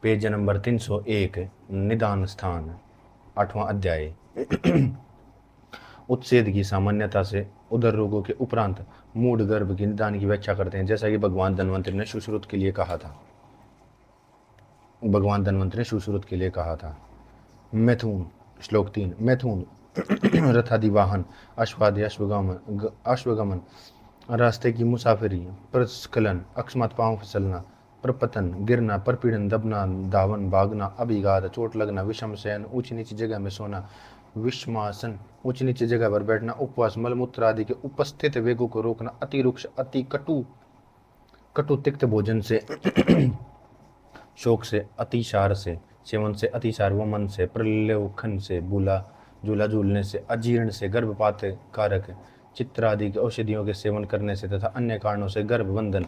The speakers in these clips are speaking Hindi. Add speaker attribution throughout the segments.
Speaker 1: पेज नंबर 301, निदान स्थान, 8वां अध्याय। उत्सेद की सामान्यता से उदर रोगों के उपरांत मूढ़ गर्भ की निदान की व्याख्या करते हैं, जैसा कि भगवान धन्वंतरि ने सुश्रुत के लिए कहा था। मैथुन, श्लोक 3। मैथुन रथादि वाहन, अश्वादि अश्वगमन, रास्ते की मुसाफिरी, प्रस्खलन, अकस्मात पांव फिसलना, प्रपतन, गिरना, परपीड़न, दबना, धावन, भागना, अभिघात, चोट लगना, विषम शयन, ऊंची नीची जगह में सोना, विषमासन, ऊंची नीची जगह पर बैठना, उपवास, मलमूत्र आदि के उपस्थित वेगों को रोकना, अति रुक्ष, अति कटु तिक्त भोजन से, शोक से, अतिसार से, सेवन से, अतिसार वमन से, प्रलोभन से, झूला झूलने से, अजीर्ण से, गर्भपात कारक चित्र आदि के औषधियों के सेवन करने से तथा अन्य कारणों से गर्भ बंधन,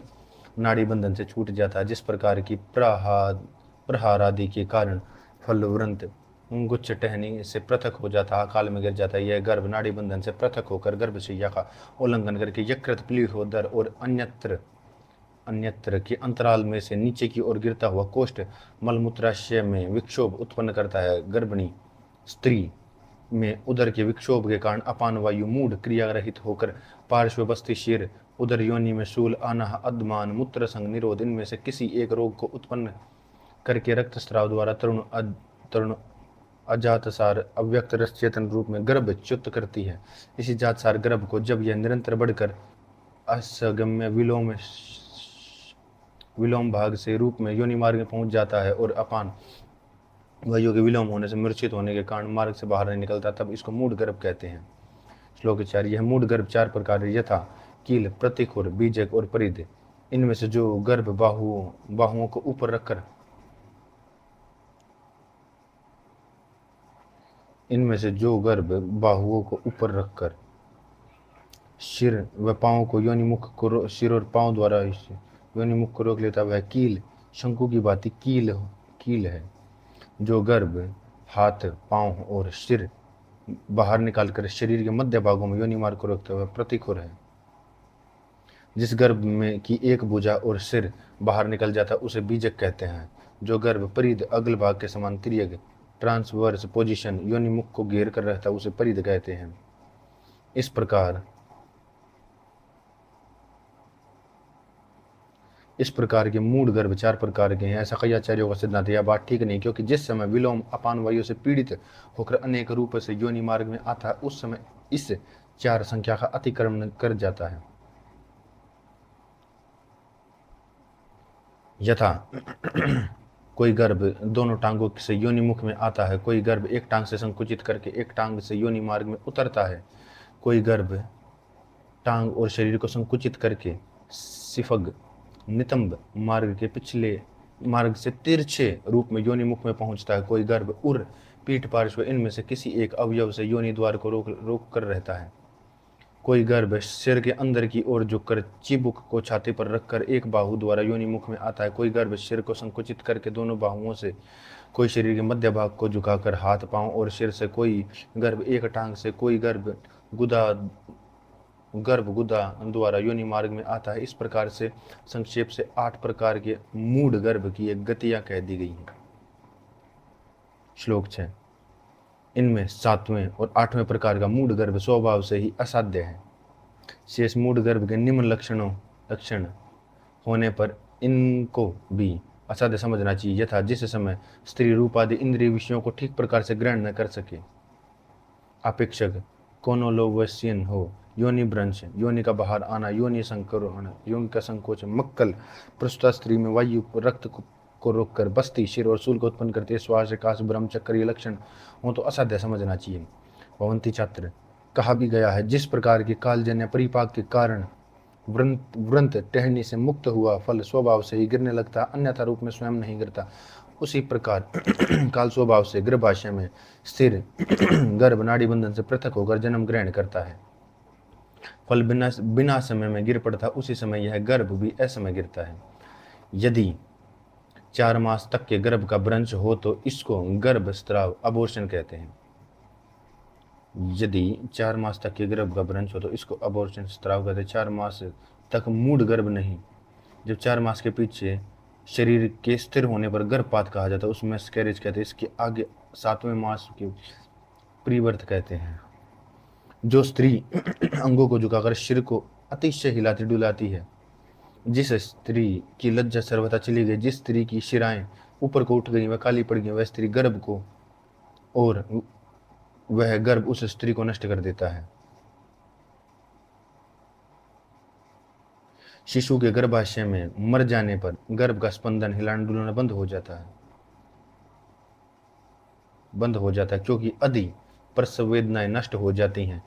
Speaker 1: नाड़ी बंधन से छूट जाता है। जिस प्रकार की प्रहार आदि के कारण फलवृंत गुच्छ टहनी से पृथक हो जाता है, अकाल में गिर जाता है, यह गर्भ नाड़ी बंधन से पृथक होकर गर्भशैया का उल्लंघन करके यकृत, प्लीहोदर और अन्यत्र के अंतराल में से नीचे की ओर गिरता हुआ कोष्ठ मलमूत्राशय में विक्षोभ उत्पन्न करता है। गर्भिणी स्त्री में उदर के विक्षोभ के कारण अपान वायु मूढ़ क्रिया रहित होकर पार्श्ववस्थी शीर, उदर योनि में शूल, अनाह, अधमान, मूत्र संग, निरोध, इनमें से किसी एक रोग को उत्पन्न करके रक्तस्राव द्वारा तरुण अजातसार अव्यक्त रस चेतन रूप में गर्भ च्युत करती है। इसी जातसार गर्भ को जब यह निरंतर बढ़कर असगम्य विलोम भाग से रूप में योनि मार्ग में पहुंच जाता है और अपान वायु के विलोम होने से मूर्छित होने के कारण मार्ग से बाहर नहीं निकलता, तब इसको मूढ़ गर्भ कहते हैं। श्लोक 4। यह मूढ़ गर्भ 4 प्रकार यथा कील, प्रतिखुर, बीजक और परिध। इनमें से जो गर्भ बाहुओं को ऊपर रखकर सिर व पांव को योनिमुख को सिर और पांव द्वारा योनिमुख को रोक लेता, वह कील, शंकु की भांति कील है। जो गर्भ हाथ, पांव और सिर बाहर निकालकर शरीर के मध्य भागों में योनि मार्ग को रोकता हुआ प्रतिखुर है। जिस गर्भ में की एक भुजा और सिर बाहर निकल जाता उसे बीजक कहते हैं। जो गर्भ परिध अगल भाग के समान तिर्यक ट्रांसवर्स पोजीशन योनि मुख को घेर कर रहता उसे परिध कहते हैं। इस प्रकार के मूढ़ गर्भ 4 प्रकार के हैं। ऐसा कई आचार्यों का सिद्धांत है। यह बात ठीक नहीं, क्योंकि जिस समय विलोम अपान वायु से पीड़ित होकर अनेक रूप से योनि मार्ग में आता है, उस समय इस 4 संख्या का अतिक्रमण कर जाता है। यथा कोई गर्भ दोनों टांगों से योनि मुख में आता है, कोई गर्भ एक टांग से संकुचित करके एक टांग से योनि मार्ग में उतरता है, कोई गर्भ टांग और शरीर को संकुचित करके सिफग नितंब मार्ग के पिछले मार्ग से तिरछे रूप में योनि मुख में पहुंचता है, कोई गर्भ उर, पीठ, पार्श्व, इनमें से किसी एक अवयव से योनि द्वार को रोक कर रहता है, कोई गर्भ सिर के अंदर की ओर झुककर चिबुक को छाती पर रखकर एक बाहु द्वारा योनि मुख में आता है, कोई गर्भ सिर को संकुचित करके दोनों बाहुओं से, कोई शरीर के मध्य भाग को झुकाकर हाथ, पांव और सिर से, कोई गर्भ एक टांग से, कोई गर्भ गुदा द्वारा योनि मार्ग में आता है। इस प्रकार से संक्षेप से 8 प्रकार के मूढ़ गर्भ की एक गतियां कह दी गई हैं। श्लोक 6। इनमें 7वें और 8वें प्रकार का मूढ़ गर्भ स्वभाव से ही असाध्य है। शेष मूढ़ गर्भ के निम्न लक्षण होने पर इनको भी असाध्य समझना चाहिए। यथा जिस समय स्त्री रूप आदि इंद्रिय विषयों को ठीक प्रकार से ग्रहण न कर सके, अपेक्षक कोनोलोवसियन हो, योनि भ्रंश, योनि का बाहर आना, योनि संकरण, योनि का संकोच, मक्कल, प्रसूता स्त्री में वायु रक्त को रोककर बस्ती, शिर और सूल को उत्पन्न करते, श्वास, काश, ब्रह्म चक्र ये लक्षण हो तो असाध्य समझना चाहिए। भवंती छात्र। कहा भी गया है, जिस प्रकार के कालजन्य परिपाक के कारण व्रंत टहनी से मुक्त हुआ फल स्वभाव से ही गिरने लगता, अन्यथा रूप में स्वयं नहीं गिरता, उसी प्रकार काल स्वभाव से गर्भाशय में स्थिर गर्भ नाड़ी बंधन से पृथक होकर जन्म ग्रहण करता है। फल बिना समय में गिर पड़ता, उसी समय यह गर्भ भी असमय गिरता है। यदि 4 मास तक के गर्भ का भ्रंश हो तो इसको गर्भस्राव अबॉर्शन कहते हैं। यदि 4 मास तक के गर्भ का भ्रंश हो तो इसको अबॉर्शन स्राव कहते हैं। 4 मास तक मूढ़ गर्भ नहीं, जब 4 मास के पीछे शरीर के स्थिर होने पर गर्भपात कहा जाता है, उसमें स्कैरेज कहते हैं। इसके आगे 7वें मास के प्रीबर्थ कहते हैं। जो स्त्री अंगों को झुकाकर सिर को अतिशय हिलाती डुलाती है, जिस स्त्री की लज्जा सर्वथा चली गई, जिस स्त्री की शिराएं ऊपर को उठ गई, वह काली पड़ गई, वह स्त्री गर्भ को, और वह गर्भ उस स्त्री को नष्ट कर देता है। शिशु के गर्भाशय में मर जाने पर गर्भ का स्पंदन हिलाना डुलाना बंद हो जाता है, क्योंकि आदि प्रसव वेदनाएं नष्ट हो जाती हैं।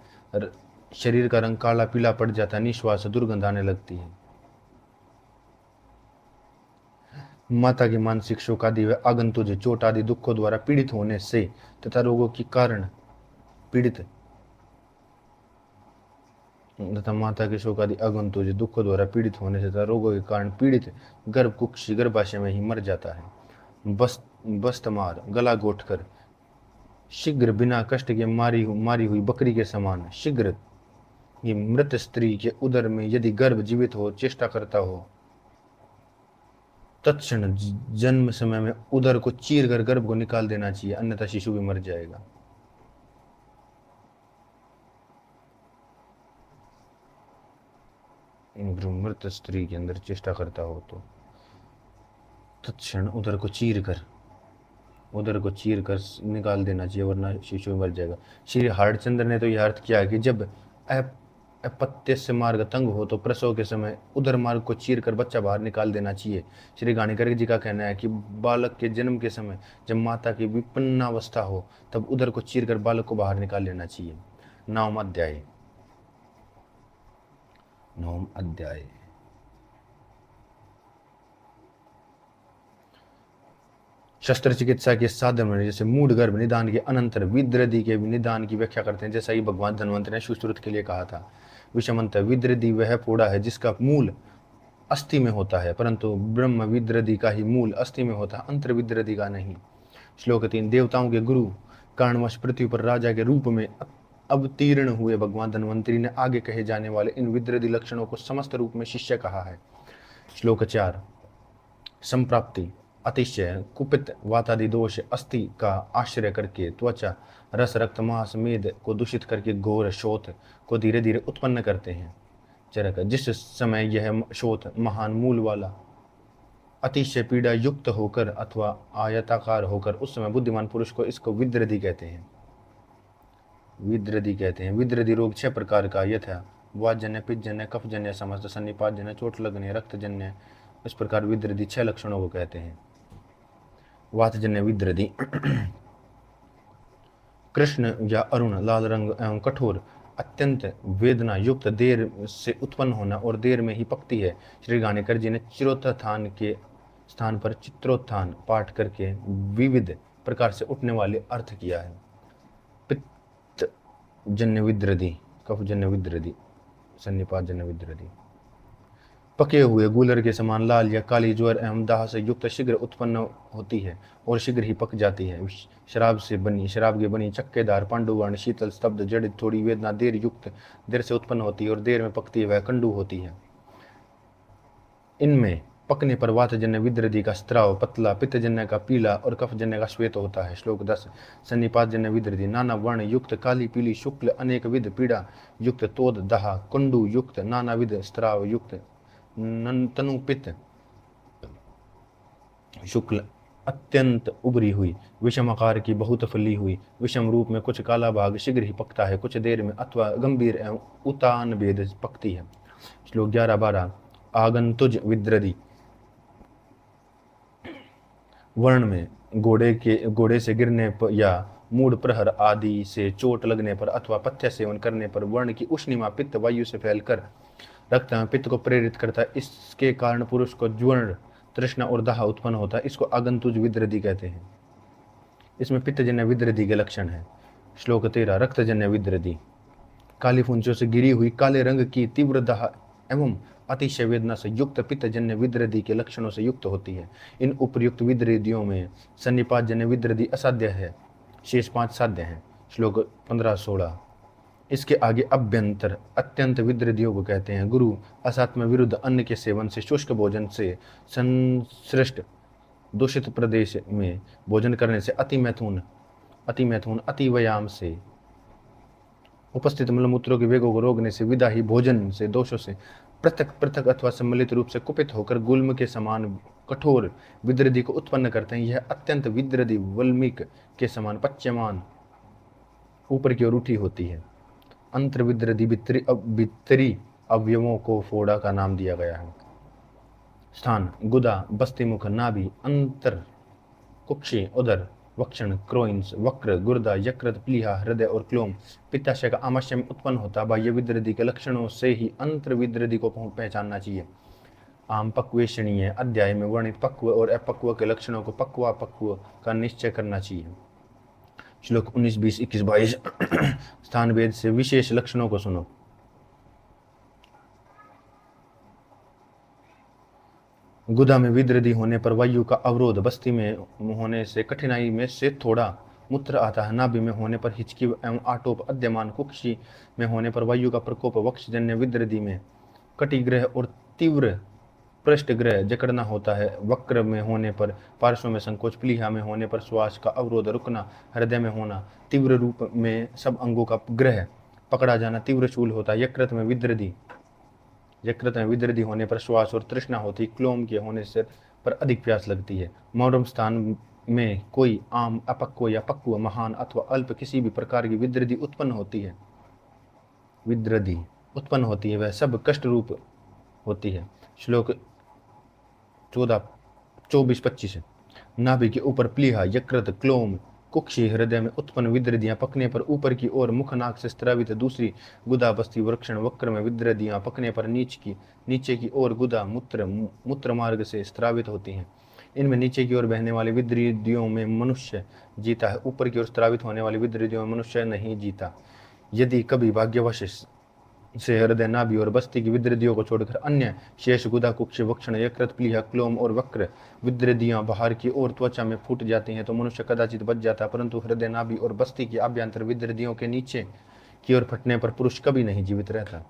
Speaker 1: शरीर का रंग काला पीला पड़ जाता है, निश्वास दुर्गंध आने लगती है। माता की मानसिक शोक आदि व आगंतुक चोट आदि दुखों द्वारा पीड़ित होने से तथा रोगों के कारण पीड़ित तथा माता के शोक आदि आगंतुक दुखों द्वारा पीड़ित होने से तथा रोगों के कारण पीड़ित गर्भ कुक्षी गर्भाशय में ही मर जाता है। बस्तमार गला घोटकर शीघ्र बिना कष्ट के मारी हुई बकरी के समान शीघ्र ये मृत स्त्री के उदर में यदि गर्भ जीवित हो चेष्टा करता हो, तत्क्षण जन्म समय में उदर को चीर कर गर्भ को निकाल देना चाहिए, अन्यथा शिशु भी मर जाएगा। मृत स्त्री के अंदर चेष्टा करता हो तो तत्क्षण उदर को चीर कर निकाल देना चाहिए, वरना शिशु मर जाएगा। श्री हरचंद्र ने तो यह अर्थ किया कि जब अपत्य मार्ग तंग हो तो प्रसव के समय उदर मार्ग को चीर कर बच्चा बाहर निकाल देना चाहिए। श्री गाणिकर जी का कहना है कि बालक के जन्म के समय जब माता की विपन्नावस्था हो तब उदर को चीर कर बालक को बाहर निकाल लेना चाहिए। 9वां अध्याय। शस्त्र चिकित्सा के साधन में जैसे मूढ़ गर्भ निदान के अनंतर विद्रदी के निदान की व्याख्या करते हैं, जैसा ही भगवान धन्वंतरि ने सुश्रुत के लिए कहा था। विषमंत विद्रदी वह फोड़ा है जिसका मूल अस्थि में होता है, परंतु ब्रह्म विद्रदी का ही मूल अस्थि में होता है, अंतर विद्रदी का नहीं। श्लोक 3। देवताओं के गुरु कारणवश पृथ्वी पर राजा के रूप में अवतीर्ण हुए भगवान धन्वंतरि ने आगे कहे जाने वाले इन विद्रदी लक्षणों को समस्त रूप में शिष्य कहा है। श्लोक 4। संप्राप्ति अतिशय कुपित वातादि दोष अस्थि का आश्रय करके त्वचा रस रक्त मांस मेद को दूषित करके घोर शोथ को धीरे धीरे उत्पन्न करते हैं। चरक। जिस समय यह शोथ महान मूल वाला अतिशय पीड़ा युक्त होकर अथवा आयताकार होकर, उस समय बुद्धिमान पुरुष को इसको विद्रदी कहते हैं। विद्रदी रोग 6 प्रकार का यथा वातजन्य पित्तजन्य कफजन्य समस्त सन्निपातजन्य चोट लगने रक्तजन्य, इस प्रकार विद्रदी 6 लक्षणों को कहते हैं। वातजन्य विद्रदी कृष्ण या अरुण लाल रंग एवं कठोर अत्यंत वेदना युक्त देर से उत्पन्न होना और देर में ही पकती है। श्री गाणिकर जी ने चिरोत्थान के स्थान पर चित्रोत्थान पाठ करके विविध प्रकार से उठने वाले अर्थ किया है। पित्तजन्य विद्रदी, कफजन्य विद्रदी, सन्निपातजन्य विद्रदी। पके हुए गूलर के समान लाल या काली ज्वर एवं दाह से युक्त शीघ्र उत्पन्न होती है और शीघ्र ही पक जाती है। शराब के बनी चक्केदार पांडुवर्ण शीतल स्तब्ध जड़ थोड़ी वेदना देर से उत्पन्न होती है और देर में पकती है, वह कंडू होती है। इनमें पकने पर वातजन्य विद्रदी का स्त्राव पतला, पित्तजन्य का पीला और कफजन्य का श्वेत होता है। श्लोक 10। सन्निपातजन्य विद्रदी नाना वर्ण युक्त काली पीली शुक्ल अनेक विध पीड़ा युक्त तोद दाह कंडू युक्त नानाविध स्त्राव युक्त तनुपित शुक्ल अत्यंत उभरी हुई विषम आकार की बहुत फली हुई विषम रूप में कुछ काला भाग शीघ्र ही पकता है, कुछ देर में अथवा गंभीर एवं उतान भेद पकती है। श्लोक 11-12। आगंतुज विद्रदी वर्ण में घोड़े से गिरने पर या मूढ़ प्रहर आदि से चोट लगने पर अथवा पथ्य सेवन करने पर वर्ण की उष्णिमा पित्त वायु से फैलकर रक्त में पित्त को प्रेरित करता है। इसके कारण पुरुष को ज्वर तृष्णा और दाह उत्पन्न होता है। इसको आगंतुज विद्रदी कहते हैं। इसमें पित्तजन्य विद्रदी के लक्षण है। श्लोक 13। रक्तजन्य विद्रदी काली फुंचों से गिरी हुई काले रंग की तीव्र दाह एवं अतिशय वेदना से युक्त पित्तजन्य विद्रदी के लक्षणों से युक्त होती है। इन उपर्युक्त विद्रदियों में सन्निपातजन्य विद्रदी असाध्य है, शेष 5 साध्य हैं। श्लोक 15-16। इसके आगे अभ्यंतर अत्यंत विद्रद योग कहते हैं। गुरु असात्म विरुद्ध अन्न के सेवन से, शुष्क भोजन से, संश्लिष्ट दूषित प्रदेश में भोजन करने से, अति मैथुन अति व्यायाम से, उपस्थित मलमूत्रों के वेगों को रोकने से, विदा ही भोजन से, दोषों से पृथक पृथक अथवा सम्मिलित रूप से कुपित होकर गुल्म के समान कठोर विद्रदी को उत्पन्न करते हैं। यह अत्यंत विद्रदी वल्मीक के समान पच्यमान ऊपर की ओर उठी होती है। अंतर विद्रदी भीतरी अवयवों को फोड़ा का नाम दिया गया है। स्थान गुदा, बस्तिमुख, नाभि, अंतर, कुक्षी, उदर, वक्षण, क्रोइंस, वक्र, गुर्दा, यकृत, प्लीहा, हृदय और क्लोम पित्ताशय का आमाशय में उत्पन्न होता। बाह्य विद्रदी के लक्षणों से ही अंतर विद्रदी को पहचानना चाहिए। आम पक्वेशनीय अध्याय में वर्णित पक्व और अपक्व के लक्षणों को पक्वापक्व का निश्चय करना चाहिए। श्लोक 19, 20, 21, 22 स्थान भेद से विशेष लक्षणों को सुनो। गुदा में विद्रदी होने पर वायु का अवरोध, बस्ती में होने से कठिनाई में से थोड़ा मूत्र आता है, नाभि में होने पर हिचकी एवं आटोप अद्यमान, कुक्षी में होने पर वायु का प्रकोप, वक्षजन्य विद्रदी में कटिग्रह और तीव्र पृष्ठग्रह जकड़ना होता है, वक्र में होने पर पार्श्व में संकोच, प्लीहा में होने पर श्वास का अवरोध रुकना, हृदय में होना, तीव्र रूप में सब अंगों का ग्रह पकड़ा जाना, तीव्र शूल होता है, यकृत में विद्रदी होने पर श्वास और तृष्णा होती, क्लोम के होने से पर अधिक प्यास लगती है। मौरम स्थान में कोई आम, अपक्व या पक्व, महान अथवा अल्प किसी भी प्रकार की विद्रदी उत्पन्न होती है, वह सब कष्ट रूप होती है। श्लोक 24-25 नाभि के ऊपर प्लीहा, यकृत, क्लोम, कुक्षी, हृदय में उत्पन्न विद्रदियां पकने पर ऊपर की ओर मुख नाक से स्रावित, दूसरी गुदा, बस्ती, वृक्षण, वक्र में विद्रदियां पकने पर नीचे की ओर गुदा, मूत्र मार्ग से स्रावित होती हैं। इनमें नीचे की ओर बहने वाली विद्रदियों में मनुष्य जीता है, ऊपर की ओर स्रावित होने वाली विद्रदियों में मनुष्य नहीं जीता। यदि कभी भाग्यवश से हृदय, नाभि और बस्ती की विद्रदियों को छोड़कर अन्य शेष गुदा, कुक्ष, वक्षण, यकृत, प्लीहा, क्लोम और वक्र विद्रदियां बाहर की ओर त्वचा में फूट जाती हैं तो मनुष्य कदाचित बच जाता, परंतु हृदय, नाभि और बस्ती की आभ्यंतर विद्रदियों के नीचे की ओर फटने पर पुरुष कभी नहीं जीवित रहता।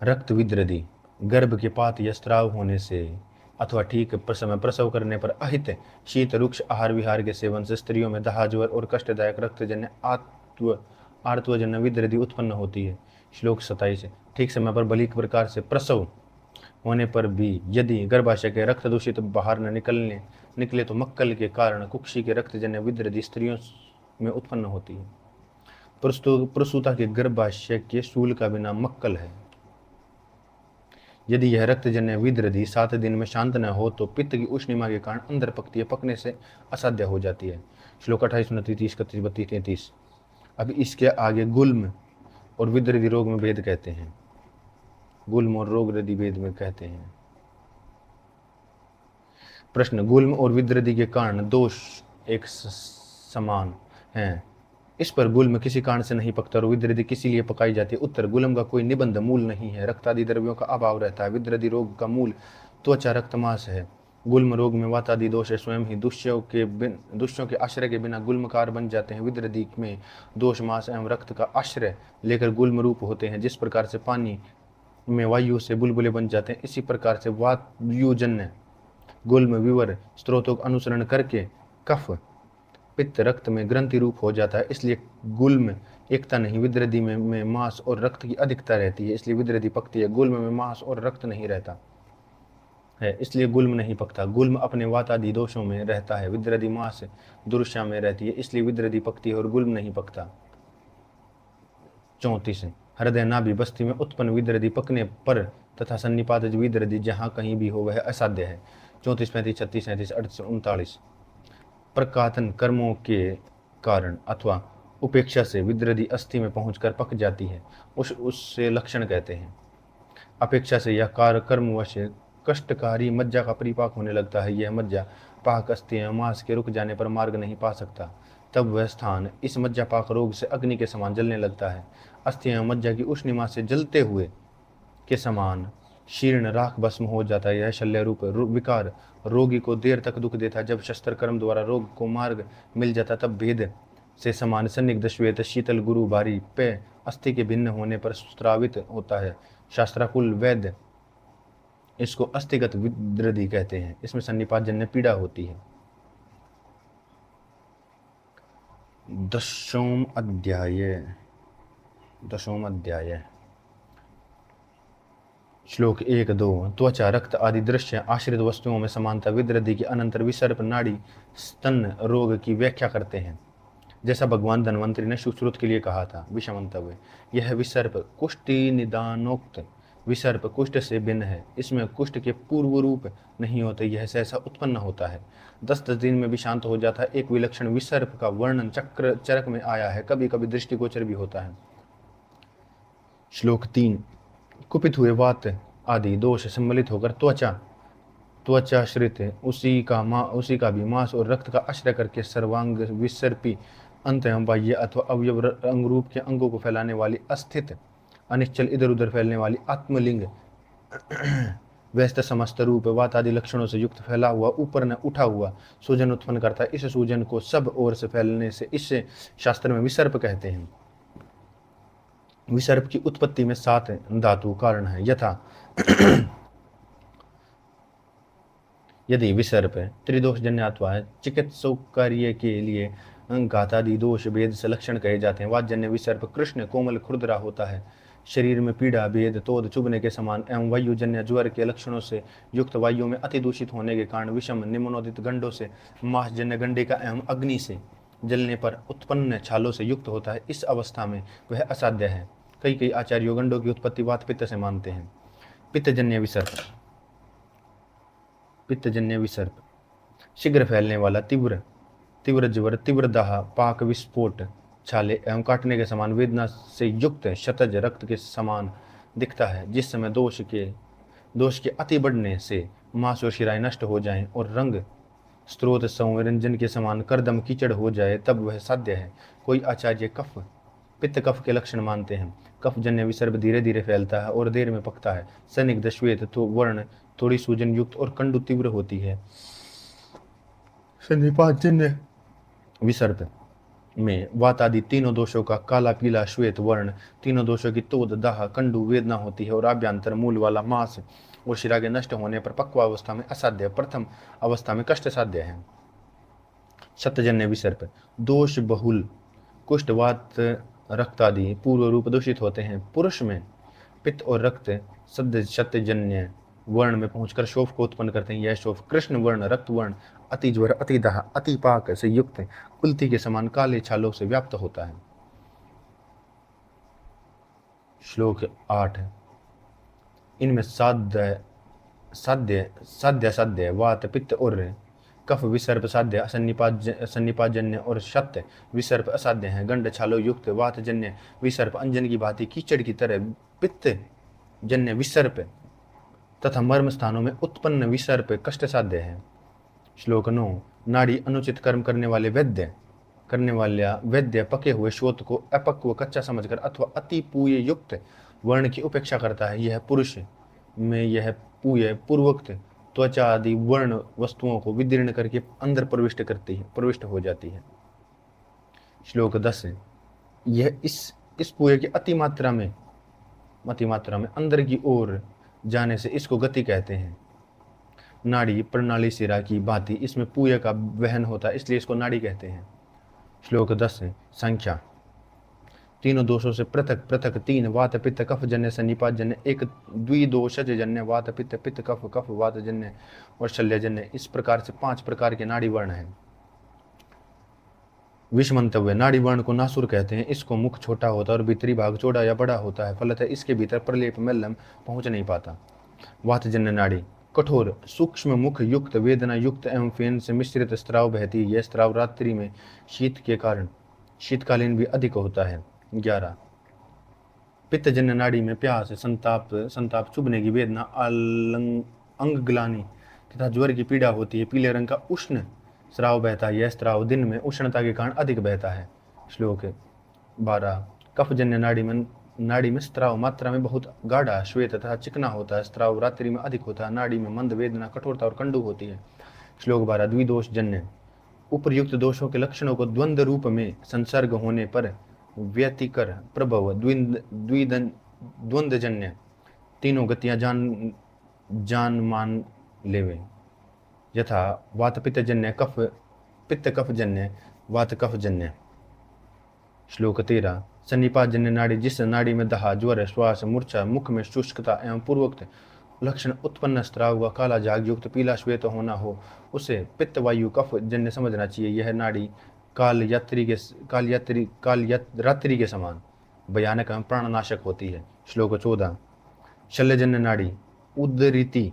Speaker 1: रक्त विद्रदी गर्भ के पात या स्त्राव होने से अथवा ठीक समय प्रसव करने पर, अहित शीत रुक्ष आहार विहार के सेवन से स्त्रियों में दाह, ज्वर और कष्टदायक रक्तजन्य आर्तवजन्य विद्रदी उत्पन्न होती है। श्लोक 27 ठीक समय पर भली प्रकार से प्रसव होने पर भी यदि गर्भाशय के रक्त दूषित बाहर न निकले तो मक्कल के कारण कुक्षी के रक्तजन्य विद्रदी स्त्रियों में उत्पन्न होती है। प्रसूता के गर्भाशय के शूल का बिना मक्कल है। यदि यह रक्तजन्य विद्रदी 7 दिन में शांत न हो तो पित्त की उष्णिमा के कारण अंदर पकती है, पकने से असाध्य हो जाती है। श्लोक 28, 29, 30, 31, 32, 33। अब इसके आगे गुल्म और विद्रदी रोग में भेद कहते हैं। गुल्म और रोग रदी भेद में कहते हैं। प्रश्न, गुल्म और विद्रदी के कारण दोष एक समान हैं, इस पर गुल्म किसी कारण से नहीं पकता और विद्रदी किसी लिए पकाई जाती है। उत्तर, गुल्म का कोई निबंध मूल नहीं है, रक्त आदि द्रव्यों का अभाव रहता है। विद्रदी रोग का मूल त्वचा रक्तमांस है। गुल्म रोग में वातादि दोष स्वयं ही दुष्यों के आश्रय के बिना गुल्मकार बन जाते हैं। विद्रदी में दोष मांस एवं रक्त का आश्रय लेकर गुल्म रूप होते हैं। जिस प्रकार से पानी में वायु से बुलबुले बन जाते हैं, इसी प्रकार से वायुजन्य गुल्म विवर स्त्रोतों का अनुसरण करके कफ पित्त रक्त में ग्रंथि रूप हो जाता है। इसलिए गुल्म एकता नहीं, विद्रदी में मांस और रक्त की अधिकता रहती है, इसलिए विद्रदी पकती है। गुल्म में मांस और रक्त नहीं रहता है, इसलिए गुल्म नहीं पकता। गुल्म अपने वातादि दोषों में रहता है, विद्रदी मांस दुर्शा में रहती है, इसलिए विद्रदी पकती है और गुल्म नहीं पकता। 34 हृदय, नाभि, बस्ती में उत्पन्न विद्रदी पकने पर तथा सन्निपात विद्रदी जहाँ कहीं भी हो वह असाध्य है। 34, 35, 36, 37, 38, 39 प्रकातन कर्मों के कारण अथवा उपेक्षा से विद्रदी अस्थि में पहुंचकर पक जाती है, उससे लक्षण कहते हैं। अपेक्षा से या कर्मवश कष्टकारी मज्जा का परिपाक होने लगता है। यह मज्जा पाक अस्थि एवं मांस के रुक जाने पर मार्ग नहीं पा सकता, तब वह स्थान इस मज्जा पाक रोग से अग्नि के समान जलने लगता है। अस्थि एवं मज्जा की उष्णिमा से जलते हुए के समान शीर्ण राख भस्म हो जाता है। यह शल्य रूप विकार रोगी को देर तक दुख देता है। जब शस्त्र कर्म द्वारा रोग को मार्ग मिल जाता तब भेद से समान संदिग्ध श्वेत शीतल गुरु भारी पे अस्थि के भिन्न होने पर स्त्रावित होता है। शास्त्राकुल वैद्य इसको अस्थिगत विद्रधि कहते हैं। इसमें सन्निपात जन्य पीड़ा होती है। दशम अध्याय श्लोक 1-2। त्वचा रक्त आदि दृश्य आश्रित वस्तुओं में समानता विद्रधि की अनंतर विसर्प नाड़ी स्तन रोग की व्याख्या करते हैं। जैसा भगवान धन्वंतरि ने सुश्रुत के लिए कहा था। विषमंतव्य यह विसर्प कुष्टि निदानोक्त विसर्प कुष्ठ से भिन्न है। इसमें कुष्ठ के पूर्व रूप नहीं होते। यह सहसा उत्पन्न होता है, 10 दिन में भी शांत हो जाता है। एक विलक्षण विसर्प का वर्णन चरक में आया है, कभी कभी दृष्टिगोचर भी होता है। श्लोक 3। कुपित हुए वात आदि दोष सम्मिलित होकर त्वचाश्रित उसी का भी मांस और रक्त का आश्रय करके सर्वांग विसर्पी अंत एवं बाह्य अथवा अवयव अंगरूप के अंगों को फैलाने वाली अस्थित अनिश्चल इधर उधर फैलने वाली आत्मलिंग व्यस्त समस्त रूप वात आदि लक्षणों से युक्त फैला हुआ ऊपर न उठा हुआ सूजन उत्पन्न करता है। इस सूजन को सब ओर से फैलने से इससे शास्त्र में विसर्प कहते हैं। विसर्प की उत्पत्ति में 7 धातु कारण है। यथा यदि विसर्प त्रिदोष जन्यात्वा है, चिकित्सक कार्य के लिए घातादि दोष भेद से लक्षण कहे जाते हैं। वाजन्य विसर्प कृष्ण कोमल खुरदरा होता है, शरीर में पीड़ा भेद तोद चुभने के समान एवं वायुजन्य ज्वर के लक्षणों से युक्त, वायु में अति दूषित होने के कारण विषम निम्नोदित गंडों से, मांसजन्य गंडे का एवं अग्नि से जलने पर उत्पन्न छालों से युक्त होता है। इस अवस्था में वह असाध्य है। कई आचार्यों गंडों की उत्पत्ति वात पित्त से मानते हैं। पित्तजन्य विसर्प शीघ्र फैलने वाला तीव्र ज्वर, तीव्र दाह, पाक विस्फोट, छाले एवं काटने के समान वेदना से युक्त शतज रक्त के समान दिखता है। जिस समय दोष के अति बढ़ने से मांस और शिराएं नष्ट हो जाएं और रंग स्रोत संरंजन के समान करदम कीचड़ हो जाए तब वह साध्य है। कोई आचार्य पित्त कफ के लक्षण मानते हैं। कफ जन्य विसर्प धीरे धीरे फैलता है और देर में पकता है। सनिग्ध श्वेत तो वर्ण थोड़ी सूजन युक्त और कंडु तीव्र होती है। सन्निपात जन्य विसर्प में वात आदि तीनों दोषों का काला पीला श्वेत वर्ण, तीनों दोषों की तोद दाह कंडु वेदना होती है और आभ्यंतर मूल वाला मांस और शिरा के नष्ट होने पर पक्वावस्था में असाध्य, प्रथम अवस्था में कष्ट साध्य है। शतजन्य विसर्प दोष बहुल कुष्ठ वात रक्त आदि पूर्व रूप दूषित होते हैं। पुरुष में पित्त और रक्त शतजन्य वर्ण में पहुंचकर शोफ को उत्पन्न करते हैं। यह शोफ कृष्ण वर्ण, रक्त वर्ण, अति ज्वर, अति दाह, अति पाक से युक्त कुल्थी के समान काले छालों से व्याप्त होता है। श्लोक 8। इनमें साध्य वात पित्त और कफ विसर्प साध्य, सन्निपातजन्य और शत विसर्प असाध्य हैं। गंड छालो युक्त वातजन्य विसर्प अंजन की भांति कीचड़ की तरह, पित्त जन्य विसर्प तथा मर्म स्थानों में उत्पन्न विसर्प कष्ट साध्य है। श्लोक 9। नाड़ी अनुचित कर्म करने वाला वैद्य पके हुए श्रोत को अपक्व कच्चा समझकर अथवा अति पूय युक्त वर्ण की उपेक्षा करता है। यह पुरुष में यह पूय पूर्वोक्त त्वचा आदि वर्ण वस्तुओं को विदीर्ण करके अंदर प्रविष्ट हो जाती है। श्लोक 10। यह इस पूय की अति मात्रा में अंदर की ओर जाने से इसको गति कहते हैं। नाड़ी प्रणाली शिरा की भांति इसमें पूय का वहन होता है, इसलिए इसको नाड़ी कहते हैं। श्लोक 10। संख्या तीनों दोषों से पृथक 3 वात पित्त कफ जन्य सन्निपात जन्य, एक द्विदोषज जन्य वात पित्त कफ वात जन्य और शल्य जन्य। इस प्रकार से 5 प्रकार के नाड़ी वर्ण हैं। विषमंतव्य नाड़ी वर्ण को नासुर कहते हैं। इसको मुख छोटा होता है और भीतरी भाग चौड़ा या बड़ा होता है, फलतः इसके भीतर प्रलेप मैलम पहुंच नहीं पाता। वातजन्य नाड़ी कठोर सूक्ष्म मुख युक्त वेदना युक्त एवं फेन से मिश्रित स्त्राव बहती है। यह स्त्राव रात्रि में शीत के कारण शीतकालीन भी अधिक होता है। 11। पित्तजन्य नाड़ी में प्यास, संताप चुभने की वेदना, अंगग्लानि तथा ज्वर की पीड़ा होती है। पीले रंग का उष्ण स्राव बहता है। यह स्राव दिन में उष्णता के कारण अधिक बहता है। श्लोक 12। कफजन्य नाड़ी में नाड़ी में स्त्राव मात्रा में बहुत गाढ़ा, श्वेत तथा चिकना होता है। स्त्राव रात्रि में अधिक होता है। नाड़ी में मंद वेदना, कठोरता और कंडू होती है। श्लोक 12 द्विदोष जन्य। उपर्युक्त दोषों के लक्षणों को द्वंद्व रूप में संसर्ग होने पर व्यतिकर प्रभव द्वंद्वजन्य तीनों गतियां जान मान लेवे, यथा वात पित्त जन्य कफ पित्त कफ जन्य वात कफ जन्य। श्लोक 13 सन्निपात जन्य नाड़ी। जिस नाड़ी में दहा, ज्वर, श्वास, मूर्छा, मुख में शुष्कता एवं पूर्वोक्त लक्षण उत्पन्न स्त्राव व काला झाग युक्त पीला श्वेत होना हो, उसे पित्त वायु कफ जन्य समझना चाहिए। यह नाड़ी रात्रि के समान भयानक एवं प्राणनाशक होती है। श्लोक 14 शल्यजन्य नाड़ी। उदरीति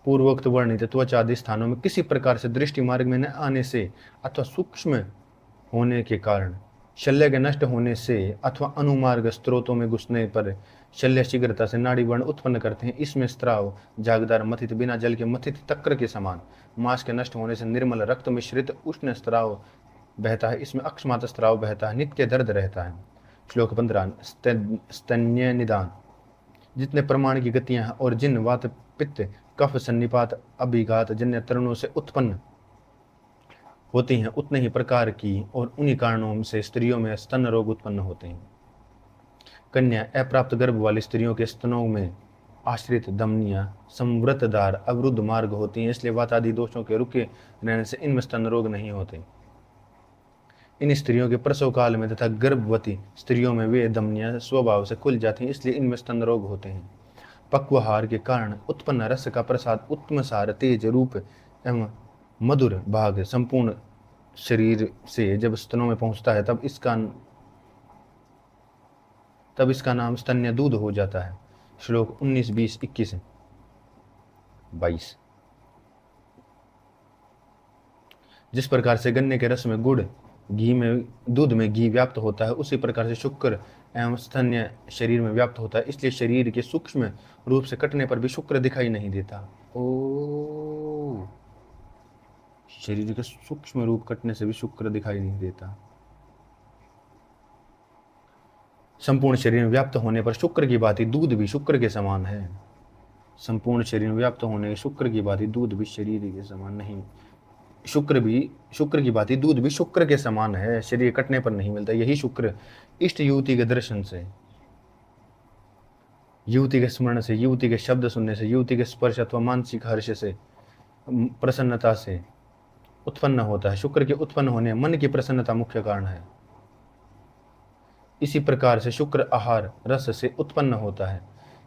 Speaker 1: पूर्वोक्त वर्णित त्वचा आदि स्थानों में किसी प्रकार से दृष्टि मार्ग में न आने से अथवा सूक्ष्म होने के कारण, शल्य के नष्ट होने से अथवा अनुमार्ग स्त्रोतों में घुसने पर शल्य शीघ्रता से नाड़ी वर्ण उत्पन्न करते हैं। इसमें स्त्राव जागदार मथित बिना जल के मथित तक्र के समान, मांस के नष्ट होने से निर्मल रक्त मिश्रित उष्ण स्त्राव बहता है। इसमें अकस्मात स्त्राव बहता है, नित्य दर्द रहता है। श्लोक 15 स्तन्य निदान। जितने प्रमाण की गतियां हैं और जिन वात पित्त कफ सन्निपात अभिघात जन्य तरुणों से उत्पन्न होती हैं, उतने ही प्रकार की और उन्हीं कारणों से स्त्रियों में स्तन रोग उत्पन्न होते हैं। कन्या अप्राप्त गर्भ वाली स्त्रियों के स्तनों में आश्रित धमनियां संवृतदार अवरुद्ध मार्ग होती हैं, इसलिए वातादि दोषों के रुके रहने से इनमें स्तन रोग नहीं होते। इन स्त्रियों के प्रसव काल में तथा गर्भवती स्त्रियों में वे धमनियां स्वभाव से खुल जाती हैं, इसलिए इनमें स्तन रोग होते हैं। पक्वाहार के कारण उत्पन्न रस का प्रसाद उत्तम सार तेज रूप एवं मधुर भाग संपूर्ण शरीर से जब स्तनों में पहुंचता है, तब इसका नाम स्तन्य दूध हो जाता है। श्लोक 19, 20, 21, 22। जिस प्रकार से गन्ने के रस में गुड़, दूध में घी व्याप्त होता है, उसी प्रकार से शुक्र एवं स्तन्य शरीर में व्याप्त होता है। इसलिए शरीर के सूक्ष्म रूप से कटने पर भी शुक्र दिखाई नहीं देता। ओ, शरीर के सूक्ष्म रूप कटने से भी शुक्र दिखाई नहीं देता। संपूर्ण शरीर में व्याप्त होने पर शुक्र की भांति दूध भी शुक्र के समान है। संपूर्ण शरीर में व्याप्त होने शुक्र की भांति दूध भी शरीर के समान नहीं, शुक्र की भांति दूध भी शुक्र के समान है, शरीर कटने पर नहीं मिलता। यही शुक्र इष्ट युवती के दर्शन से, युवती के स्मरण से, युवती के शब्द सुनने से, युवती के स्पर्श अथवा मानसिक हर्ष से, प्रसन्नता से उत्पन्न होता है। शुक्र के उत्पन्न होने मन की प्रसन्नता मुख्य कारण है। इसी प्रकार से शुक्र आहार रस से उत्पन्न होता है।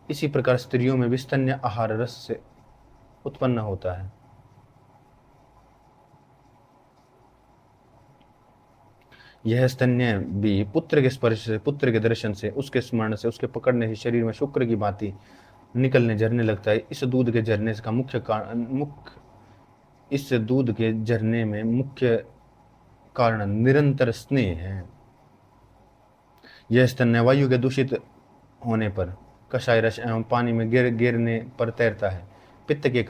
Speaker 1: इसी प्रकार स्त्रियों में भी स्तन्य आहार रस से उत्पन्न होता है। यह स्तन्य भी पुत्र के स्पर्श से, पुत्र के दर्शन से, उसके स्मरण से, उसके पकड़ने से शरीर में शुक्र की भांति निकलने झरने लगता है। इस दूध के झरने का इस दूध के झरने में मुख्य कारण निरंतर स्नेह है। यह स्तन्य वायु के दूषित होने पर, कषाय रस एवं पानी में गिरने पर तैरता है। पित्त के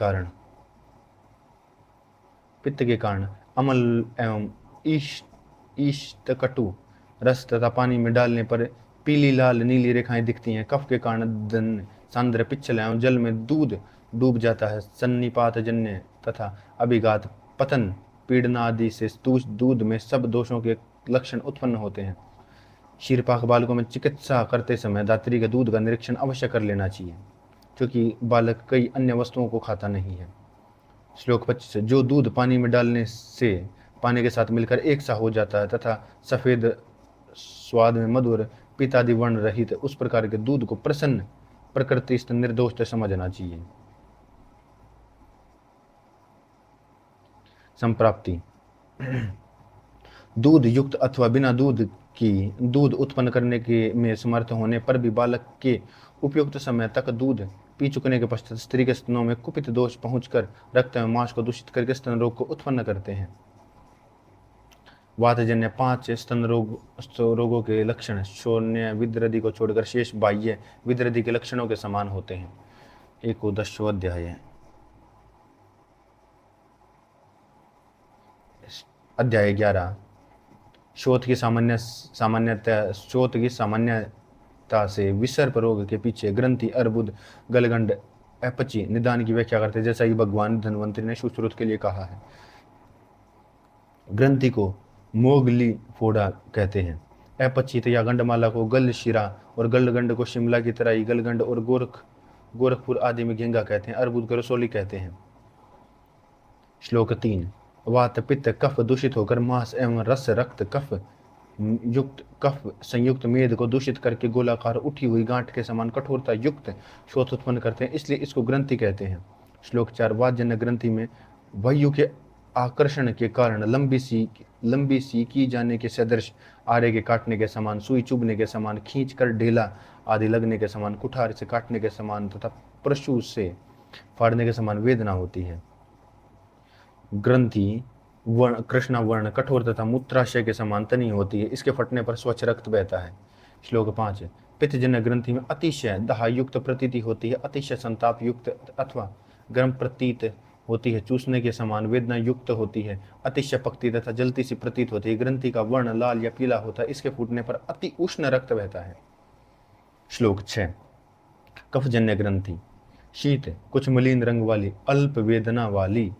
Speaker 1: कारण अमल एवं ईष्टकटु रस तथा पानी में डालने पर पीली लाल नीली रेखाएं दिखती हैं। कफ के कारण दन सांद्र पिच्छल एवं जल में दूध डूब जाता है। सन्निपात जन्य तथा अभिघात पतन पीड़ना आदि से दूध में सब दोषों के लक्षण उत्पन्न होते हैं। शीर्पाक बालकों में चिकित्सा करते समय दात्री के दूध का निरीक्षण अवश्य कर लेना चाहिए, क्योंकि बालक कई अन्य वस्तुओं को खाता नहीं है। श्लोक 25 जो दूध पानी में डालने से पानी के साथ मिलकर एक सा हो जाता है तथा सफेद स्वाद में मधुर पित्तादि वर्ण रहित, उस प्रकार के दूध को प्रसन्न प्रकृति निर्दोष समझना चाहिए। संप्राप्ति। दूध युक्त अथवा बिना दूध उत्पन्न करने के में समर्थ होने पर भी बालक के उपयुक्त समय तक दूध पी चुकने के पश्चात स्त्री के स्तनों में कुपित दोष पहुंचकर रक्त में मांस को दूषित करके स्तन रोग को उत्पन्न करते हैं। वातजन्य 5 स्तन रोगों के लक्षण शून्य विद्रदि को छोड़कर शेष बाह्य विद्रदि के लक्षणों के समान होते हैं। 11वां अध्याय। अध्याय 11 शोथ की सामान्यता से विसर्प रोग के पीछे ग्रंथि, अर्बुद, गलगंड, अपची निदान की व्याख्या करते हैं, जैसा कि भगवान धन्वंतरी ने सुश्रुत के लिए कहा है। ग्रंथि को मोगली फोड़ा कहते हैं, अपचित या गंडमाला को गल शिरा और गलगंड को शिमला की तराई, गलगंड और गोरखपुर आदि में घेंगा कहते हैं, अर्बुद को रसोली कहते हैं। श्लोक 3। वात पित्त कफ दूषित होकर मांस एवं रस रक्त कफ संयुक्त मेद को दूषित करके गोलाकार उठी हुई गांठ के समान कठोरता युक्त शोथ उत्पन्न करते हैं, इसलिए इसको ग्रंथि कहते हैं। श्लोक 4। वातजन्य ग्रंथि में वायु के आकर्षण के कारण लंबी सी की जाने के सदृश, आरे के काटने के समान, सुई चुभने के समान, खींच कर ढेला आदि लगने के समान, कुठार से काटने के समान तथा परशु से फाड़ने के समान वेदना होती है। ग्रंथि वर्ण कृष्णा वर्ण कठोर तथा मूत्राशय के समान तनी होती है, इसके फटने पर स्वच्छ रक्त बहता है। श्लोक 5। पित्तजन्य ग्रंथि में अतिशय दाह युक्त प्रतीति होती है, अतिशय संताप युक्त अथवा गर्म प्रतीत होती है, चूसने के समान वेदना युक्त होती है, अतिशय पकती तथा जलती सी प्रतीत होती है। ग्रंथि का वर्ण लाल या पीला होता है, इसके फूटने पर अति उष्ण रक्त बहता है। श्लोक 6। कफजन्य ग्रंथि शीत, कुछ मलिन रंग वाली, अल्प वेदना वाली,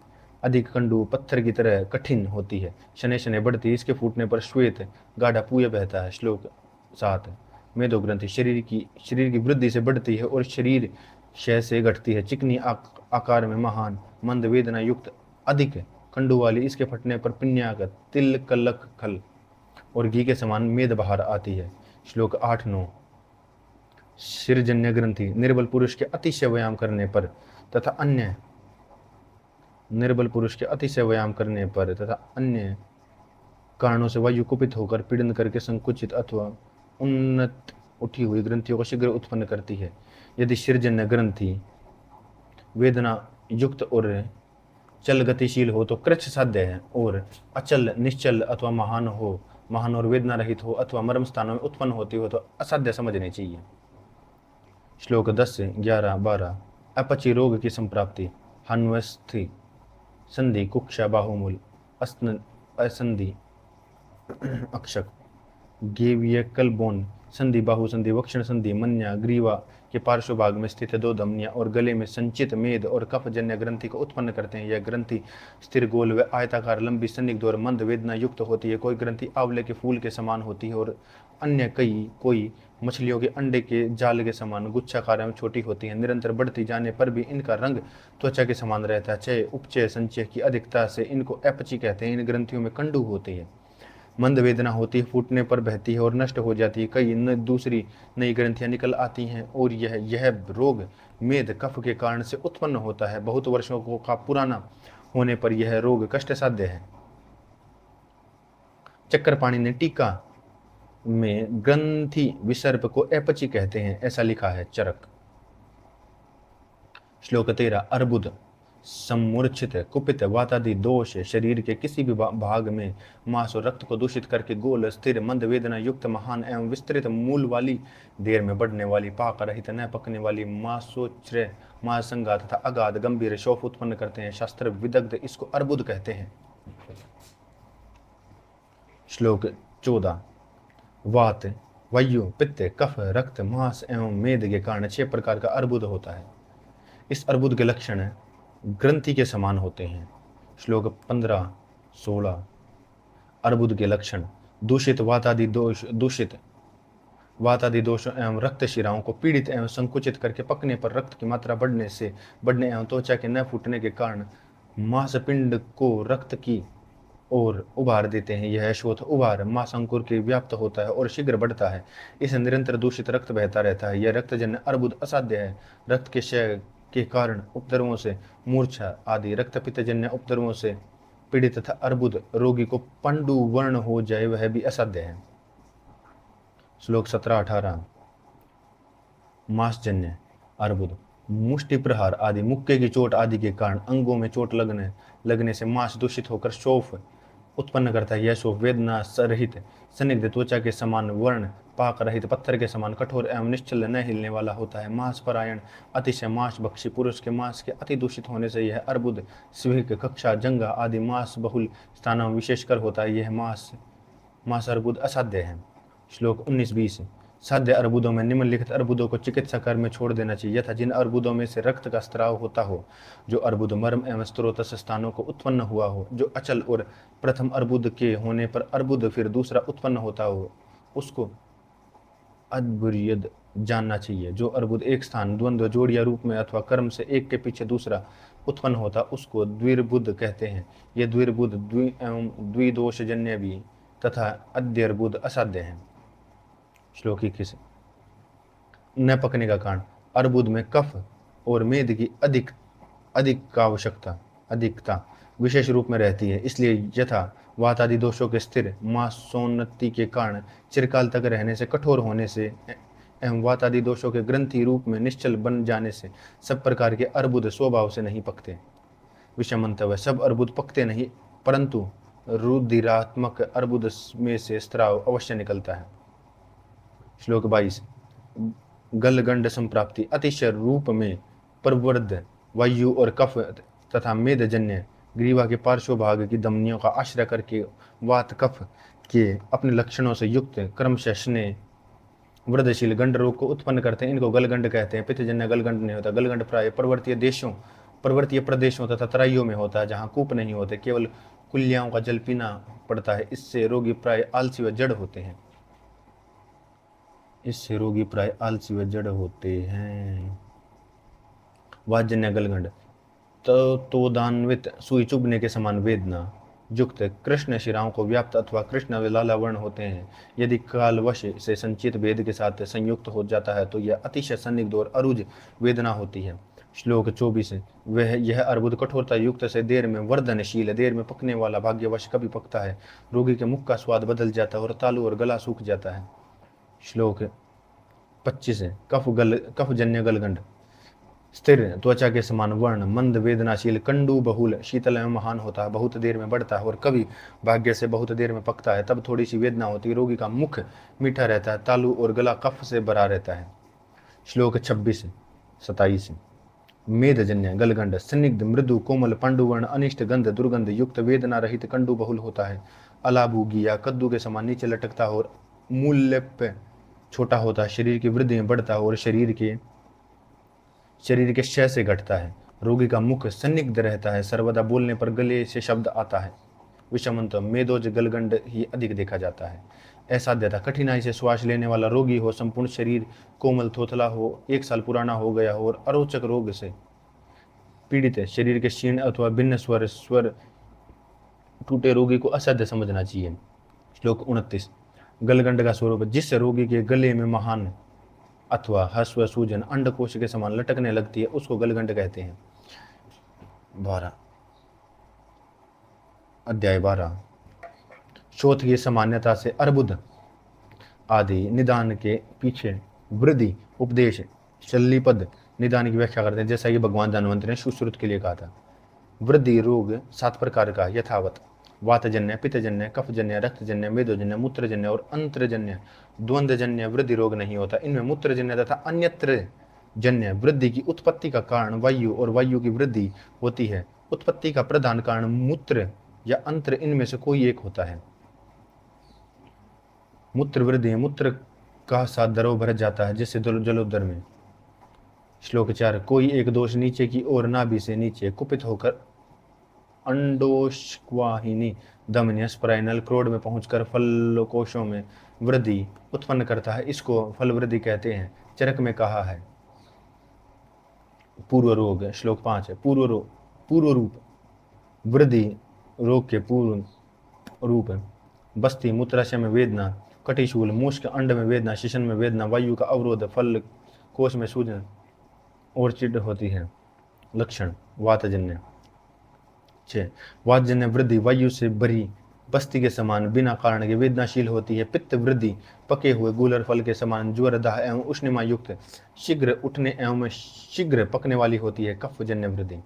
Speaker 1: अधिक कंडू पत्थर की तरह कठिन होती है, शनै शनै बढ़ती है, इसके फूटने पर श्वेत गाढ़ा पूय बहता है। श्लोक 7। मेदो ग्रंथि शरीर की वृद्धि से बढ़ती है और शरीर क्षय से घटती है, चिकनी आकार में महान मंद वेदना युक्त अधिक कंडू वाली, इसके फटने पर पिन्यागत तिल कलक खल और घी के समान मेद बाहर आती है। श्लोक 8-9। शिरजन्य ग्रंथि निर्बल पुरुष के अतिशय व्यायाम करने पर तथा अन्य कारणों से वायु कुपित होकर पीड़न करके संकुचित अथवा उन्नत उठी हुई ग्रंथियों को शीघ्र उत्पन्न करती है। यदि शिरजन्य ग्रंथि वेदना युक्त और चल गतिशील हो तो कृच्छ साध्य है, और अचल निश्चल अथवा महान और वेदना रहित हो अथवा मर्म स्थानों में उत्पन्न होती हो तो असाध्य समझनी चाहिए। श्लोक 10 से 11-12। अपची रोग की संप्राप्ति हन्वस्थि संधि कुक्षा बाहुमूल असंधि अक्षक गेवीय कलबोन संधि बाहु संधि वक्षण संधि मन्या ग्रीवा के पार्श्व भाग में स्थित दो धमनियां और गले में संचित मेद और कफजन्य ग्रंथि को उत्पन्न करते हैं। यह ग्रंथि स्थिर गोल व आयताकार लंबी संदिग्ध और मंद वेदना युक्त होती है। कोई ग्रंथि आंवले के फूल के समान होती है और अन्य कोई मछलियों के अंडे के जाल के समान गुच्छाकार एवं छोटी होती है। निरंतर बढ़ती जाने पर भी इनका रंग त्वचा के समान रहता है। चय उपचय संचय की अधिकता से इनको अपची कहते हैं। इन ग्रंथियों में कंडू होती है, मंद वेदना होती है, फूटने पर बहती है और नष्ट हो जाती है। कई दूसरी नई ग्रंथियां निकल आती हैं और यह रोग मेद कफ के कारण से उत्पन्न होता है। बहुत वर्षों का पुराना होने पर यह रोग कष्ट साध्य है। चक्रपाणि ने टीका में ग्रंथि विसर्प को अपची कहते हैं, ऐसा लिखा है चरक। श्लोक 13। अर्बुद सम्मूर्छित कुपित वातादि दोष शरीर के किसी भी भाग में मांस और रक्त को दूषित करके गोल स्थिर मंद वेदना युक्त महान एवं विस्तृत मूल वाली, देर में बढ़ने वाली, पाक रहित न पकने वाली मांसोच्छ्रय महासंगा तथा अगाध गंभीर शोफ उत्पन्न करते हैं। शास्त्र विदग्ध इसको अर्बुद कहते हैं। श्लोक 14। वात वायु पित्त कफ रक्त मांस एवं मेद के कारण 6 प्रकार का अर्बुद होता है। इस अर्बुद के लक्षण ग्रंथि के समान होते हैं। श्लोक 15-16। अर्बुद के लक्षण दूषित वातादि दोष एवं रक्त शिराओं को पीड़ित एवं संकुचित करके पकने पर रक्त की मात्रा बढ़ने एवं त्वचा के न फूटने के कारण मांसपिंड को रक्त की और उभार देते हैं। यह शोथ उभार मांसांकुर के व्याप्त होता है और शीघ्र बढ़ता है। इसे निरंतर दूषित रक्त बहता रहता है। यह रक्तजन्य अर्बुद असाध्य है। रक्त के क्षय के कारण उपद्रवों से मूर्छा आदि रक्तपित्तजन्य उपद्रवों से पीड़ित तथा अर्बुद रोगी को पंडु वर्ण हो जाए, वह भी असाध्य है। श्लोक 17-18। मांसजन्य अर्बुद मुष्टि प्रहार आदि मुक्के की चोट आदि के कारण अंगों में चोट लगने से मांस दूषित होकर शोफ उत्पन्न करता है। यह शोफ वेदना रहित स्निग्ध त्वचा के समान वर्ण पाक रहित पत्थर के समान कठोर एवं निश्चल न हिलने वाला होता है। मांस परायण अतिशय मांस भक्षी पुरुष के मांस के अति दूषित होने से यह अर्बुद स्विक कक्षा जंगा आदि मांस बहुल स्थानों में विशेषकर होता है। यह मांस मास अर्बुद असाध्य है। श्लोक 19-20। साध्य अर्बुदों में निम्नलिखित अर्बुदों को चिकित्सा कर्म में छोड़ देना चाहिए, यथा जिन अर्बुदों में से रक्त का स्त्राव होता हो, जो अर्बुद मर्म एवं स्त्रोतस स्थानों को उत्पन्न हुआ हो, जो अचल और प्रथम अर्बुद के होने पर अर्बुद फिर दूसरा उत्पन्न होता हो, उसको अद्भुर्यद जानना चाहिए। जो अर्बुद एक स्थान, द्वंद्व, जोड़िया रूप में अथवा कर्म से एक के पीछे दूसरा उत्पन्न होता, उसको द्विर्बुद कहते हैं। ये द्विर्बुद द्वि एवं द्विदोषजन्य भी तथा अद्यर्बुद असाध्य है। श्लोक 21। न पकने का कारण। अर्बुद में कफ और मेद की अधिक आवश्यकता अधिकता विशेष रूप में रहती है, इसलिए यथा वात आदि दोषों के स्थिर मांसोन्नति के कारण चिरकाल तक रहने से, कठोर होने से एवं वात आदि दोषों के ग्रंथि रूप में निश्चल बन जाने से सब प्रकार के अर्बुद स्वभाव से नहीं पकते। विषमंतव्य। सब अर्बुद पकते नहीं, परंतु रुधिरात्मक अर्बुद में से स्त्राव अवश्य निकलता है। श्लोक 22। गलगंड संप्राप्ति। अतिशय रूप में प्रवृद्ध वायु और कफ तथा मेदजन्य ग्रीवा के पार्श्व भाग की धमनियों का आश्रय करके वात कफ के अपने लक्षणों से युक्त क्रमशः स्नेह वृद्धशील गंड रोग को उत्पन्न करते हैं, इनको गलगंड कहते हैं। पित्तजन्य गलगंड नहीं होता। गलगंड प्राय पर्वतीय प्रदेशों तथा तराइयों में होता है, जहाँ कूप नहीं होते, केवल कुल्लियाओं का जल पीना पड़ता है। इससे रोगी प्राय आलसी व जड़ होते हैं। वाजन्य गलगंड। तो दान्वित सुई चुभने के समान वेदना युक्त कृष्ण शिराओं को व्याप्त अथवा कृष्ण व लाला वर्ण होते हैं। यदि कालवश से संचित वेद के साथ संयुक्त हो जाता है तो यह अतिशय संदिग्ध और अरुज वेदना होती है। श्लोक 24। वह यह अर्बुद कठोरता युक्त से देर में वर्धनशील, देर में पकने वाला, भाग्यवश कभी पकता है। रोगी के मुख का स्वाद बदल जाता है और तालू और गला सूख जाता है। श्लोक 25। कफजन्य गलगंड। स्थिर त्वचा के समान वर्ण, मंद, वेदनाशील, कंडू बहुल, शीतल एवं महान होता है, बहुत देर में बढ़ता है और कभी भाग्य से बहुत देर में पकता है। तब थोड़ी सी वेदना होती है। रोगी का मुख मीठा रहता है, तालू और गला कफ से भरा रहता है। श्लोक 26-27। मेदजन्य गलगंड। स्निग्ध, मृदु, कोमल, पांडुवर्ण, अनिष्ट गंध, दुर्गंध युक्त, वेदना रहित, कंडू बहुल होता है। अलाबूगी या कद्दू के समान नीचे लटकता हो और मूल्य पे छोटा होता है। शरीर की वृद्धि में बढ़ता है और शरीर के क्षय से घटता है। रोगी का मुख संदिग्ध रहता है, सर्वदा बोलने पर गले से शब्द आता है। विषमंत मेदोज गलगंड ही अधिक देखा जाता है। असाध्यता। कठिनाई से श्वास लेने वाला रोगी हो, संपूर्ण शरीर कोमल थोथला हो, 1 साल पुराना हो गया हो और अरोचक रोग से पीड़ित है, शरीर के क्षीण अथवा भिन्न स्वर टूटे रोगी को असाध्य समझना चाहिए। श्लोक 29। गलगंड का स्वरूप। जिस रोगी के गले में महान अथवा हस्व सूजन अंडकोश के समान लटकने लगती है, उसको गलगंड कहते हैं। 12। शोथ की सामान्यता से अर्बुद आदि निदान के पीछे वृद्धि उपदेश शल्लीपद निदान की व्याख्या करते हैं, जैसा कि भगवान धन्वंतरि ने सुश्रुत के लिए कहा था। वृद्धि रोग 7 प्रकार का यथावत। वातजन्य, पित्तजन्य, कफजन्य, रक्तजन्य, मेदोजन्य, मूत्रजन्य और अंत्रजन्य। द्वंद्वजन्य वृद्धि रोग नहीं होता। इनमें मूत्रजन्य तथा अन्यत्र जन्य वृद्धि की उत्पत्ति का कारण वायु और वायु की वृद्धि होती है। उत्पत्ति का प्रधान कारण मूत्र या अंत्र, इनमें से कोई एक होता है। मूत्र वृद्धि, मूत्र का साथ दरो भर जाता है, जिससे जलोदर में। श्लोक 4। कोई एक दोष नीचे की ओर नाभि से नीचे कुपित होकर अंडोष्वाहिनी धमनी स्पाइनल क्रोड में पहुंचकर फलकोशों में वृद्धि उत्पन्न करता है, इसको फल वृद्धि कहते हैं। चरक में कहा है पूर्व रोग। श्लोक 5। पूर्व रूप। वृद्धि रोग के पूर्व रूप। बस्ती, मूत्राशय में वेदना, कटिशूल, मूष्क, अंड में वेदना, शिशन में वेदना, वायु का अवरोध, फल कोश में सूजन और चिढ़ होती है। लक्षण। वातजन्य। 6। वातजन्य वृद्धि वायु से भरी बस्ती के समान बिना कारण के वेदनाशील होती है। पित्त वृद्धि पके हुए गूलर फल के समान ज्वर, दाह एवं उष्णिमा युक्त, शीघ्र उठने एवं शीघ्र पकने वाली होती है। कफजन्य वृद्धि।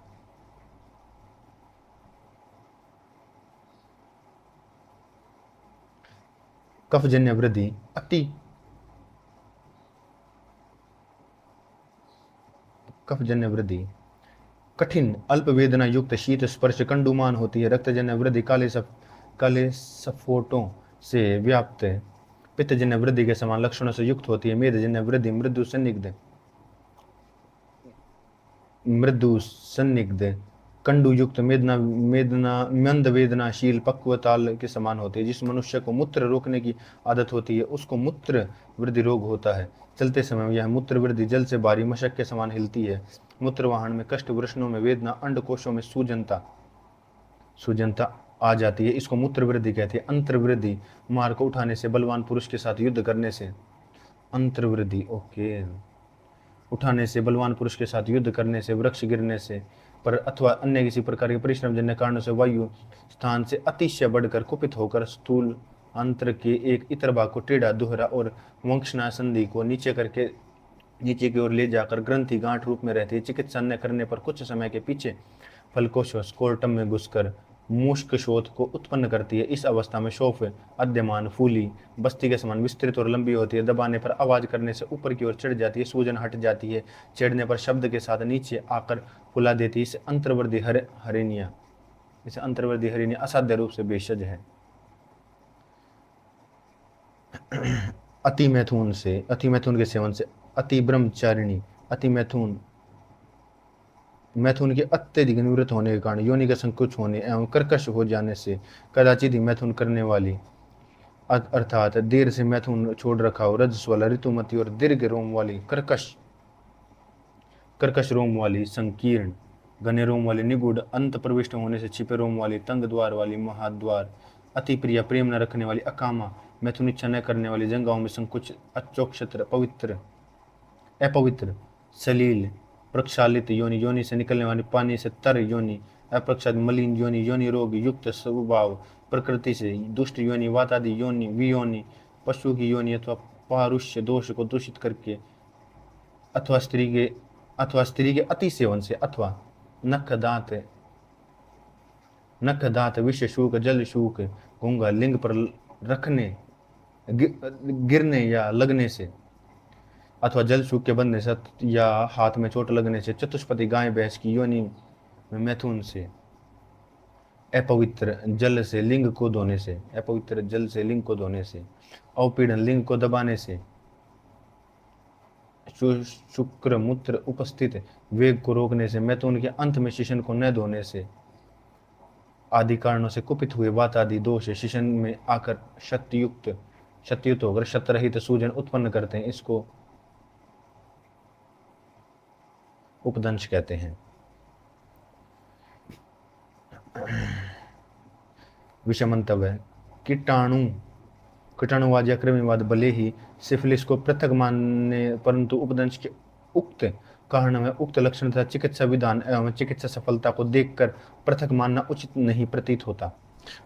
Speaker 1: कफजन्य वृद्धि कठिन अल्प वेदना युक्त शीत स्पर्श कंडुमान होती है। रक्तजन्य वृद्धि काले सफोटों से व्याप्त पित्तजन्य वृद्धि के समान लक्षणों से युक्त होती है। मेदजन्य वृद्धि मृदु संदिग्ध कंडु युक्त मेदना मेदना मंद वेदनाशील पक्वताल के समान होती है। जिस मनुष्य को मूत्र रोकने की आदत होती है उसको मूत्र वृद्धि रोग होता है। चलते समय यह मूत्र वृद्धि जल से भारी मशक के समान हिलती है। मूत्रवाहन में कष्ट, वृषणों में वेदना, अंडकोशों में सूजनता आ जाती है। इसको मूत्र वृद्धि कहते हैं। अंतर वृद्धि मार को उठाने से, बलवान पुरुष के साथ युद्ध करने से। अंतर वृद्धि ओके, उठाने से, बलवान पुरुष के साथ युद्ध करने से, वृक्ष गिरने से पर अथवा अन्य किसी प्रकार के परिश्रम जन्य कारणों से वायु स्थान से अतिशय बढ़कर कुपित होकर स्थूल अंतर के एक इतर भाग को टेढ़ा, दोहरा और वंक्षना संधि को नीचे करके नीचे की ओर ले जाकर ग्रंथि गांठ रूप में रहती है। चिकित्सा न करने पर कुछ समय के पीछे फलकोश स्कोर्टम में घुसकर मूष्क शोथ को उत्पन्न करती है। इस अवस्था में शोफ अद्यमान फूली बस्ती के समान विस्तृत और लंबी होती है। दबाने पर आवाज करने से ऊपर की ओर चढ़ जाती है, सूजन हट जाती है, चढ़ने पर शब्द के साथ नीचे आकर फुला देती है। इसे अंतर्वर्धी हरिणिया असाध्य रूप से भेषज है। अति मैथुन के सेवन से अति ब्रह्मचारिणी, अति मैथुन के अत्यधिक निवृत्त होने के कारण, योनि का संकुच होने एवं कर्कश हो जाने से, कदाचित ही मैथुन करने वाली अर्थात देर से मैथुन छोड़ रखा हो, रजस वाला, ऋतुमती और दीर्घ रोम वाली, कर्कश रोम वाली, संकीर्ण घने रोम वाली, निगूढ़ अंत प्रविष्ट होने से छिपे रोम वाली, तंग द्वार वाली, महाद्वार, अति प्रिय, प्रेम न रखने वाली, अकामा, मैथुन इच्छा न करने वाली, जंगाओं में संकुच, अचोक्षत्र, अपवित्र, सलील, प्रक्षालित योनि, योनि से निकलने वाली, पानी से तर योनि, अप्रक्षालित, मलिन योनि, योनि रोग युक्त स्वभाव, प्रकृति से दुष्ट योनि, वातादि योनि, वियोनि, पशु की योनि अथवा पारुष्य दोष को दूषित करके, अथवा स्त्री के अति सेवन से, अथवा नख दांत विष शूक, जल शूक, घूंघा लिंग पर रखने, गिरने या लगने से, अथवा जल सूख के बंधने से या हाथ में चोट लगने से, चतुष्पति गाय भैंस की योनि में मैथुन से, अपवित्र जल से लिंग को धोने से, अवपीड़न लिंग को दबाने से, शुक्र मूत्र उपस्थित वेग को रोकने से, मैथुन के अंत में शिशन को न धोने से, आदि कारणों से कुपित हुए वात आदि दोष शिशन में आकर शक्तियुक्त होकर शतरहित सूजन उत्पन्न करते हैं। इसको उपदंश कहते हैं। विषमंतव्य, कीटाणुवाद या कृमिवाद भले ही सिफिलिस को पृथक मानने, परंतु उपदंश के उक्त कारण में उक्त लक्षण तथा चिकित्सा विधान एवं चिकित्सा सफलता को देखकर पृथक मानना उचित नहीं प्रतीत होता।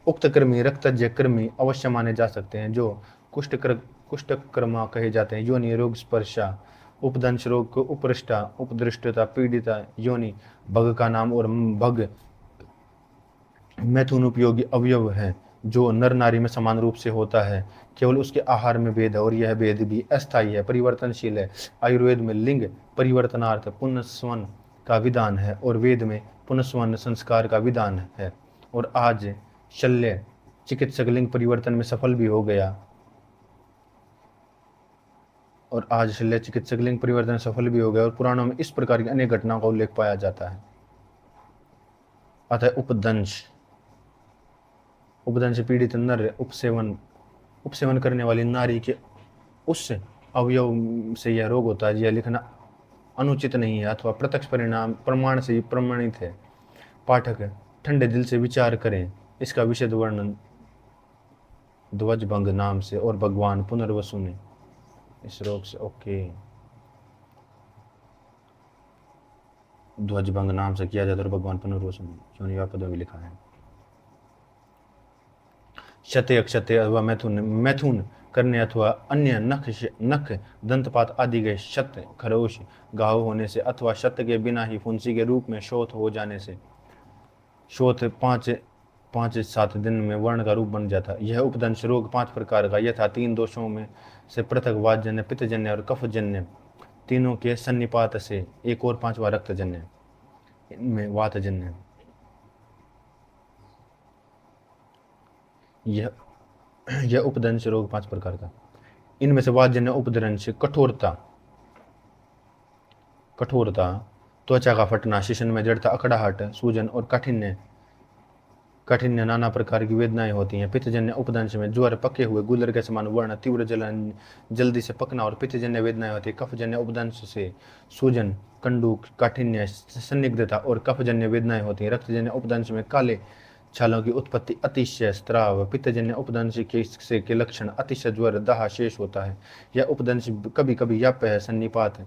Speaker 1: उक्त कृमि रक्तज्य कृमि अवश्य माने जा सकते हैं जो कुष्ठकर्मा कहे जाते हैं। योनि रोग स्पर्शा, उपदंश रोग को उपृष्टा, उपदृष्टता, पीड़िता योनि भग का नाम और भग मैथुन उपयोगी अवयव है जो नर नारी में समान रूप से होता है। केवल उसके आहार में भेद है और यह भेद भी अस्थायी है, परिवर्तनशील है। आयुर्वेद में लिंग परिवर्तनार्थ पुनस्वन का विधान है और वेद में पुनस्वन संस्कार का विधान है। और आज शल्य चिकित्सक लिंग परिवर्तन में सफल भी हो गया और पुराणों में इस प्रकार की अनेक घटनाओं का उल्लेख पाया जाता है। अतः उपदंश पीड़ित नर उपसेवन करने वाली नारी के उस अवयव से यह रोग होता है। यह लिखना अनुचित नहीं है अथवा प्रत्यक्ष प्रमाण से प्रमाणित है। पाठक ठंडे दिल से विचार करें। इसका विशद वर्णन ध्वजभंग नाम से और भगवान पुनर्वसु ने इस रोग से ध्वजभंग नाम से किया जाता है और भगवान पुनर्वसु ने योनिवा पदों में लिखा है। क्षते अक्षते अथवा मैथुन करने अथवा अन्य नख दंतपात आदि के शत खरोश घाव होने से अथवा शत के बिना ही फुंसी के रूप में शोथ हो जाने से, शोथ 5-7 दिन में वर्ण का रूप बन जाता। यह उपदंश रोग 5 प्रकार का यथा 3 दोषों में से पृथक वातजन्य, पित्तजन्य और कफजन्य, तीनों के सन्निपात से एक और 5वां रक्तजन्य, इनमें वातजन्य। यह उपदंश रोग 5 प्रकार का। इनमें से वातजन्य उपदंश कठोरता, त्वचा का फटना, शिशन में जड़ता, अकड़ाहट, सूजन और काठिन्य नाना प्रकार की वेदनाएं होती हैं। पित्तजन्य उपदंश में ज्वर, पके हुए गुलर के समान वर्ण, तीव्र जलन, जल्दी से पकना और पित्तजन्य वेदनाएं होती है। कफजन्य उपदंश से सूजन, कंडू, काठिन्य, संदिग्धता और कफजन्य वेदनाएं होती हैं। रक्तजन्य उपदंश में काले छालों की उत्पत्ति, अतिशय स्त्राव। पित्तजन्य उपदंश के लक्षण अतिशय ज्वर, दाह शेष होता है। यह उपदंश कभी कभी याप्य है। सन्निपात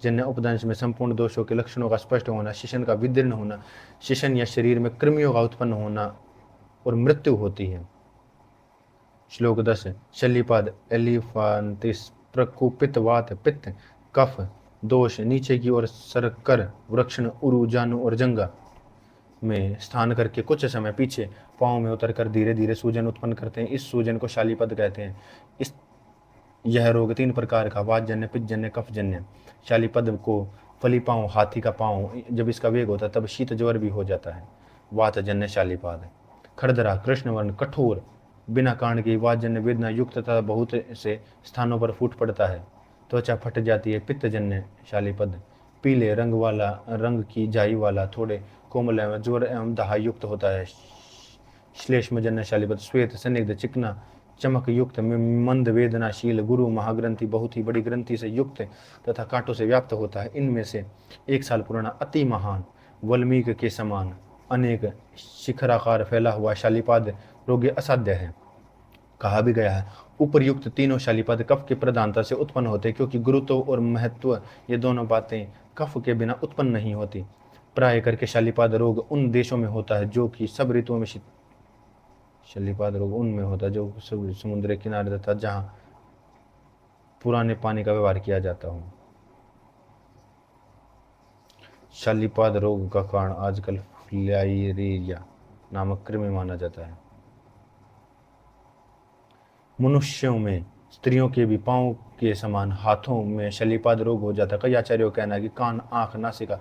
Speaker 1: जन्य उपदंश में संपूर्ण दोषों के लक्षणों का स्पष्ट होना, शिशन का विदीर्ण होना, शिशन या शरीर में कृमियों का उत्पन्न होना और मृत्यु होती है। श्लोक 10। शल्यपाद एलिफांतिस, प्रकोपित, वात, पित्त, कफ दोष नीचे की ओर सरकर वृक्षण, उरु, जानु और जंगा में स्थान करके कुछ समय पीछे पाँव में उतरकर धीरे धीरे सूजन उत्पन्न करते हैं। इस सूजन को शालीपद कहते हैं। यह रोग 3 प्रकार का, वातजन्य, पित्तजन्य, कफजन्य। शालीपद को फली पाँव, हाथी का पाँव, जब इसका वेग होता है तब शीत ज्वर भी हो जाता है। वातजन्य शालीपाद। खरदरा, कृष्णवर्ण, कठोर, बिना कारण की वातजन्य वेदना युक्त तथा बहुत से स्थानों पर फूट पड़ता है, त्वचा फट जाती है। पित्तजन्य शालीपद पीले रंग की जाई वाला, थोड़े कोमल एवं ज्वर एवं दाह युक्त होता है। श्लेष्मजन्य शालीपद श्वेत, संदिग्ध, चिकना, चमक युक्त, मंद वेदनाशील, गुरु महाग्रंथि, बहुत ही बड़ी ग्रंथि से युक्त तथा कांटों से व्याप्त होता है। इनमें से 1 साल पुराना, अति महान, वल्मीक के समान, अनेक शिखराकार फैला हुआ शालीपाद रोग असाध्य है। कहा भी गया है, उपर्युक्त तीनों शालीपाद कफ के प्रधानता से उत्पन्न होते, क्योंकि गुरुत्व और महत्व ये दोनों बातें कफ के बिना उत्पन्न नहीं होती। प्राय करके शालीपाद रोग उन देशों में होता है जो कि सब ऋतुओं में शल्यपाद रोग उनमें होता है जो समुद्र के किनारे रहता है, जहाँ पुराने पानी का व्यवहार किया जाता हो। शल्यपाद रोग का कारण आजकल फ्लाइरिया नामक कृमि माना जाता है। मनुष्यों में स्त्रियों के भी पाँव के समान हाथों में शल्यपाद रोग हो जाता है। कई आचार्यों का कहना है कि कान, आँख, नासिका,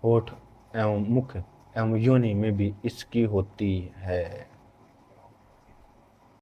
Speaker 1: होठ एवं मुख एवं योनि में भी इसकी होती है।